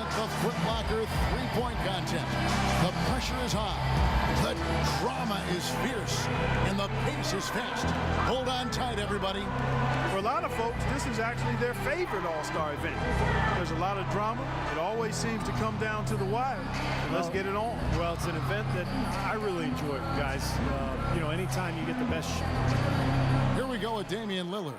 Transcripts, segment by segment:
the Foot Locker three-point contest. The pressure is high, the drama is fierce, and the pace is fast. Hold on tight, everybody. For a lot of folks, this is actually their favorite All-Star event. There's a lot of drama. It always seems to come down to the wire. Let's get it on. Well, it's an event that I really enjoy, guys. You know, anytime you get the best shot. Here we go with Damian Lillard.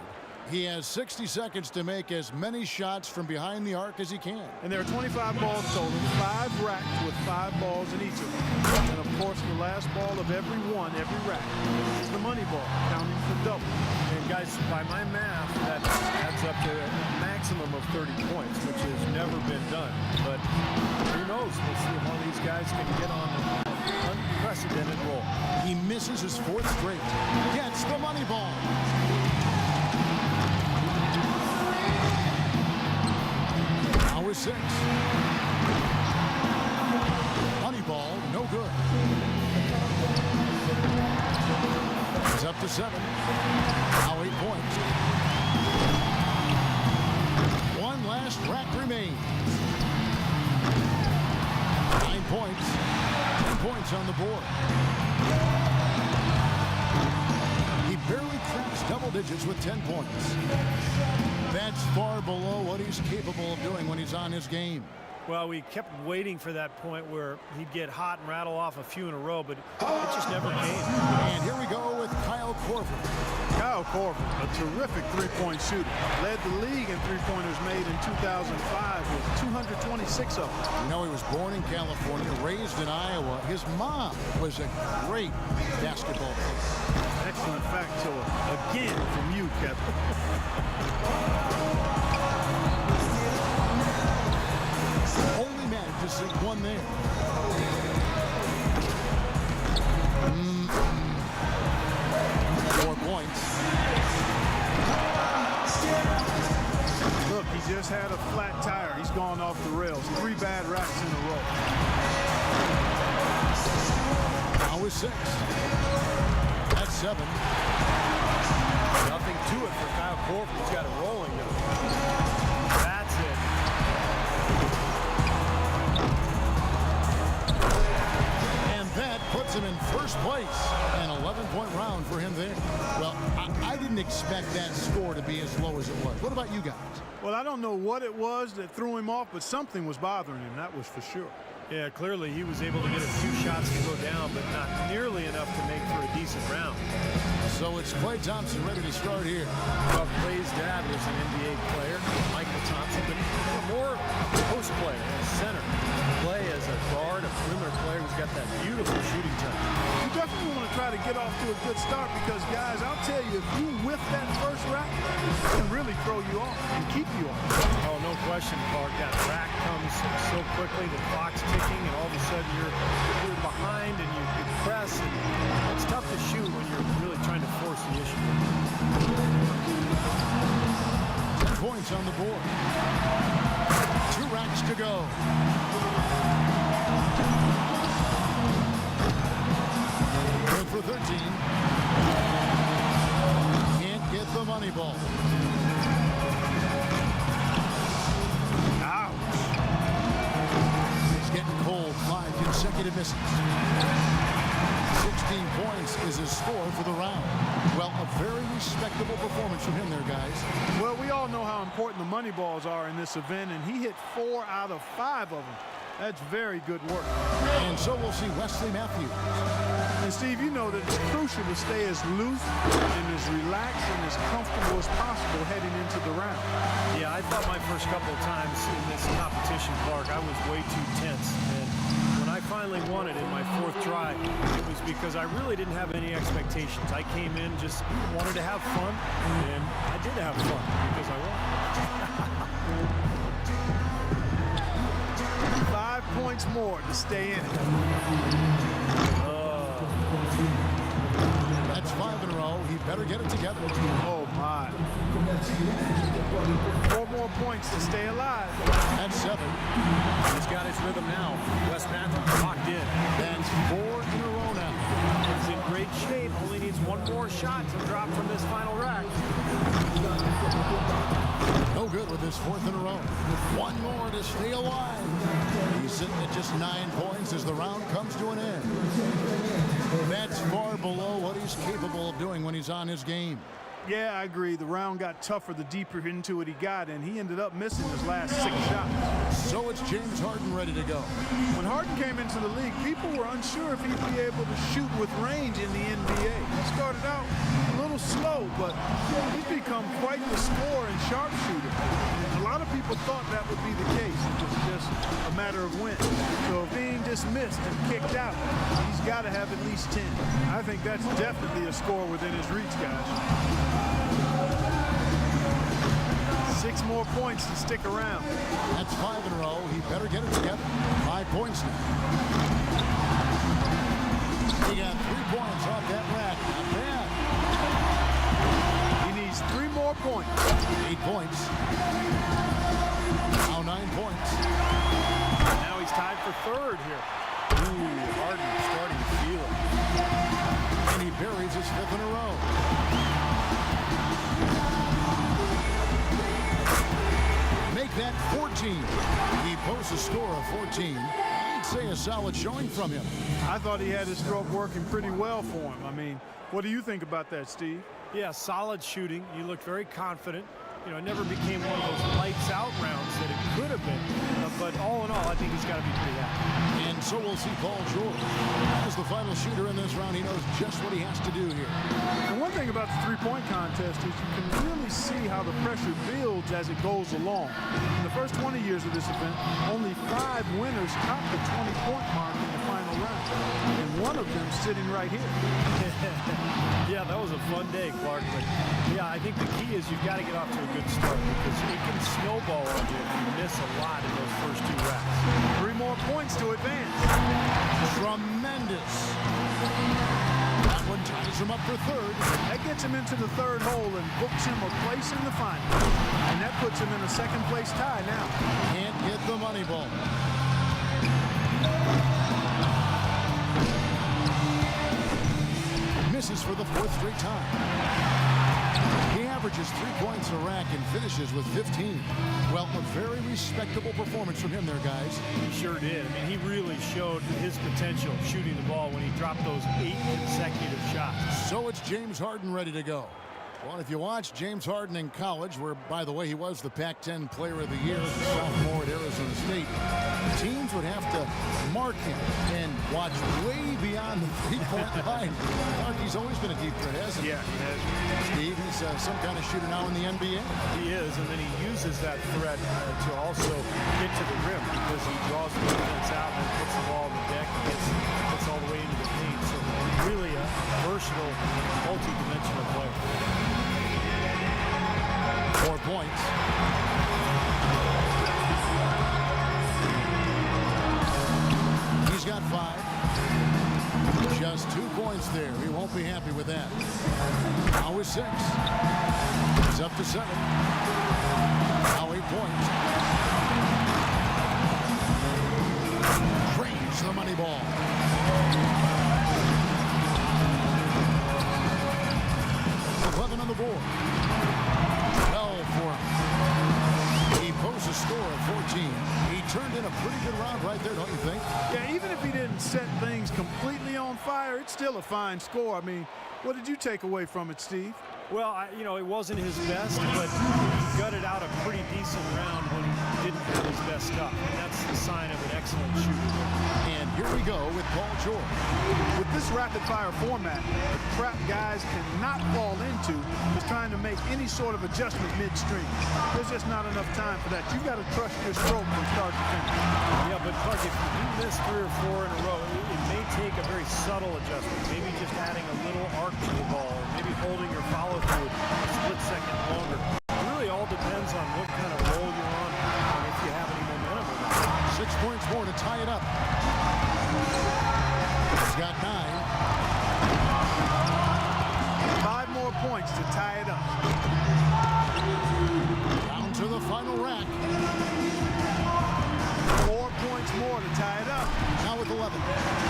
He has 60 seconds to make as many shots from behind the arc as he can. And there are 25 balls total, 5 racks with 5 balls in each of them. And of course, the last ball of every rack is the money ball, counting for double. And guys, by my math, that adds up to a maximum of 30 points, which has never been done. But who knows? We'll see if one of these guys can get on an unprecedented roll. He misses his 4th straight. Gets the money ball. Now is 6. Money ball, no good. He's up to 7. Now 8 points. One last rack remains. 9 points. 10 points on the board. He barely cracks double digits with 10 points. That's far below what he's capable of doing when he's on his game. Well, we kept waiting for that point where he'd get hot and rattle off a few in a row, but it just never came. And here we go with Kyle Korver. Kyle Korver, a terrific three-point shooter. Led the league in three-pointers made in 2005 with 226 of them. You know, he was born in California, raised in Iowa. His mom was a great basketball player. Excellent factoid. Again from you, Kevin. Only managed to sink one there. 4 points. Look, he just had a flat tire. He's gone off the rails. 3 bad racks in a row. Now is 6. That's 7. Nothing to it for Kyle Korver. He's got it rolling now. That's it. And that puts him in first place. An 11-point round for him there. Well, I didn't expect that score to be as low as it was. What about you guys? Well, I don't know what it was that threw him off, but something was bothering him. That was for sure. Yeah, clearly he was able to get a few shots to go down, but not nearly enough to make for a decent round. So it's Klay Thompson ready to start here. Well, Klay's dad was an NBA player, Michael Thompson, but more post player, a center. Klay as a guard, a perimeter player who's got that beautiful shooting touch. You definitely want to try to get off to a good start because, guys, I'll tell you, if you whiff that first rack, it can really throw you off and keep you off. Oh, no question, Clark. That rack comes so quickly, the clock's ticking, and all of a sudden you're behind and you press, and it's tough to shoot when you're really trying to force the issue. 10 points on the board. 2 racks to go. Good for 13. Can't get the money ball. Ouch. He's getting cold. 5 consecutive misses. 16 points is his score for the round. Well, a very respectable performance from him there, guys. Well, we all know how important the money balls are in this event, and he hit 4 out of 5 of them. That's very good work. And so we'll see Wesley Matthews. And Steve, you know that it's crucial to stay as loose and as relaxed and as comfortable as possible heading into the round. Yeah, I thought my first couple of times in this competition, Clark, I was way too tense. And when I finally won it in my 4th try, it was because I really didn't have any expectations. I came in just wanted to have fun, and I did have fun because I won. 5 points more to stay in it. That's 5 in a row. He better get it together. Oh, my. 4 more points to stay alive. That's 7. He's got his rhythm now. Wes Matthews locked in. That's 4 in a row now. He's in great shape. Only needs one more shot to drop from this final rack. No No good with his fourth in a row. One more to stay alive. He's sitting at just 9 points as the round comes to an end. That's far below what he's capable of doing when he's on his game. Yeah, I agree. The round got tougher the deeper into it he got, and he ended up missing his last 6 shots. So it's James Harden ready to go. When Harden came into the league, people were unsure if he'd be able to shoot with range in the NBA. He started out a little slow, but he's become quite the scorer and sharpshooter. And a lot of people thought that would be the case. It was just a matter of when. So being dismissed and kicked out, he's got to have at least 10. I think that's definitely a score within his reach, guys. 6 more points to stick around. That's 5 in a row. He better get it together. 5 points now. He got 3 points off that rack. Not bad. He needs 3 more points. 8 points. Now 9 points. Now he's tied for 3rd here. Ooh, Harden starting to feel it. And he buries his 5th in a row. Make that 14. He posts a score of 14. I'd say a solid showing from him. I thought he had his stroke working pretty well for him. I mean, what do you think about that, Steve? Yeah, solid shooting. You looked very confident. You know, it never became one of those lights out rounds that it could have been. But all in all, I think he's got to be pretty happy. And so we'll see Paul George. As the final shooter in this round, he knows just what he has to do here. And one thing about the three-point contest is you can really see how the pressure builds as it goes along. In the first 20 years of this event, only 5 winners topped the 20-point mark in the final round. And one of them sitting right here. Yeah, that was a fun day, Clark. But yeah, I think the key is you've got to get off to a good start because it can snowball on you if you miss a lot in those first 2 racks. 3 more points to advance. Tremendous. That one ties him up for 3rd. That gets him into the 3rd hole and books him a place in the final. And that puts him in a 2nd place tie now. Can't get the money ball. Misses for the 4th straight time. He averages 3 points a rack and finishes with 15. Well, a very respectable performance from him there, guys. He sure did. I mean, he really showed his potential shooting the ball when he dropped those 8 consecutive shots. So it's James Harden ready to go. Well, if you watch James Harden in college, where, by the way, he was the Pac-10 Player of the Year as a sophomore at Arizona State, teams would have to mark him and watch way beyond the 3-point line. He's always been a deep threat, hasn't he? Yeah, he has. Steve, he's some kind of shooter now in the NBA. He is, and then he uses that threat to also get to the rim because he draws the defense out and puts the ball on the deck and gets all the way into the paint. So really a versatile, multi-dimensional player. 4 points. He's got 5. Just 2 points there. He won't be happy with that. Now is 6. He's up to 7. Now 8 points. Drains the money ball. On the board. 12 for him. He posts a score of 14. He turned in a pretty good round right there, don't you think? Yeah, even if he didn't set things completely on fire, it's still a fine score. I mean, what did you take away from it, Steve? Well, you know, it wasn't his best, but he gutted out a pretty decent round when he didn't have his best stuff. And that's the sign of an excellent shooter. And here we go with Paul George. With this rapid-fire format, the trap guys cannot fall into is trying to make any sort of adjustment midstream. There's just not enough time for that. You've got to trust your stroke from start to finish. Yeah, but Clark, if you miss 3 or 4 in a row, it may take a very subtle adjustment. Maybe just adding a little arc to the ball, or maybe holding your follow-through a split second longer. It really all depends on what kind of roll you're on and if you have any momentum or not. 6 points more to tie it up. He's got 9. 5 more points to tie it up. Down to the final rack. 4 points more to tie it up. Now with 11.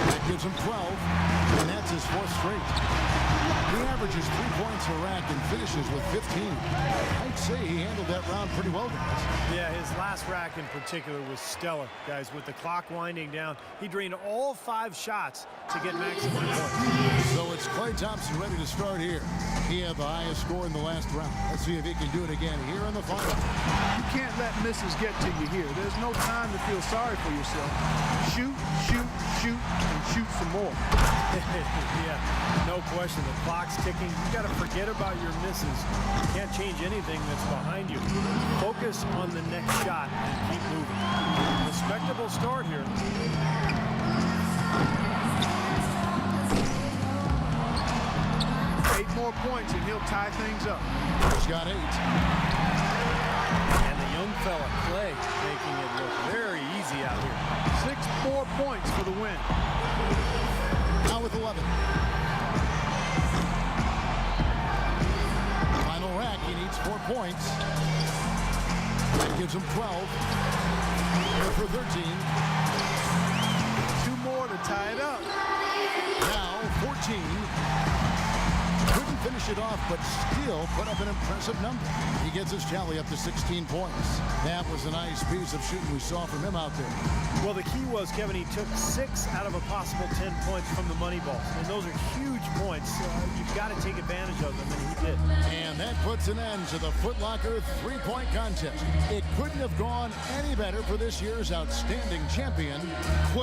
That gives him 12, and that's his 4th straight. He averages 3 points a rack and finishes with 15. I'd say he handled that round pretty well, guys. Yeah, his last rack in particular was stellar, guys. With the clock winding down, he drained all 5 shots to get maximum points. So it's Klay Thompson ready to start here. He had the highest score in the last round. Let's see if he can do it again here in the final. You can't let misses get to you here. There's no time to feel sorry for yourself. Shoot, shoot, shoot, and shoot some more. Yeah, no question. The clock's ticking. You got to forget about your misses. You can't change anything that's behind you. Focus on the next shot and keep moving. Respectable start here. 8 more points and he'll tie things up. He's got 8. And the young fella, Klay, making it look very easy out here. 6 more points for the win. Now with 11. Final rack, he needs 4 points. That gives him 12. Good for 13. 2 more to tie it up. Now 14. Couldn't finish it off, but still put up an impressive number. He gets his tally up to 16 points. That was a nice piece of shooting we saw from him out there. Well, the key was, Kevin, he took 6 out of a possible 10 points from the money balls. And those are huge points. You've got to take advantage of them, and he did. And that puts an end to the Foot Locker 3-point contest. It couldn't have gone any better for this year's outstanding champion, Klay.